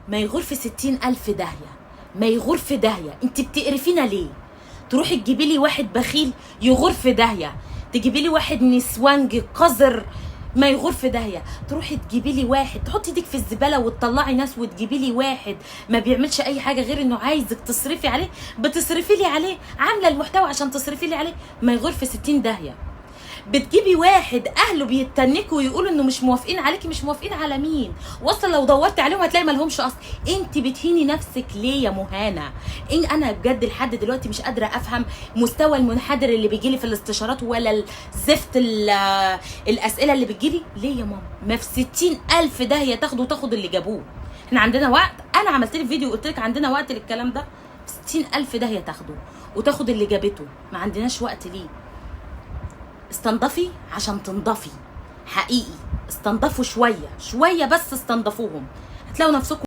ما يغور في 60,000 داهيه، ما يغور في داهيه. انت بتقرفينا ليه؟ تروحي تجيبي لي واحد بخيل يغور في داهيه، تجيبي لي واحد نسوانجي قذر ما يغور في داهيه، تروحي تجيبي لي واحد تحطي ايدك في الزباله وتطلعي ناس، وتجيبي لي واحد ما بيعملش اي حاجه غير انه عايزك تصرفي عليه، بتصرفي لي عليه، عامله المحتوى عشان تصرفي لي عليه، ما يغور في 60 داهيه. بتجيبي واحد اهله بيتنكوا ويقولوا انه مش موافقين عليكي، مش موافقين على مين؟ واصلا لو دورت عليهم هتلاقي مالهمش اصل. انت بتهيني نفسك ليه يا مهانه؟ انا بجد لحد دلوقتي مش قادره افهم مستوى المنحدر اللي بيجيلي في الاستشارات، ولا زفت الاسئله اللي بتجيلي. ليه يا ماما؟ ما في 60,000 داهيه تاخد اللي جابوه. احنا عندنا وقت؟ انا عملت لك فيديو قلت لك عندنا وقت للكلام ده؟ 60,000 داهيه وتاخد اللي جابته، ما عندناش وقت ليه. استنضفي عشان تنضفي حقيقي، استنضفوا شويه شويه بس، استنضفوهم هتلاقوا نفسكم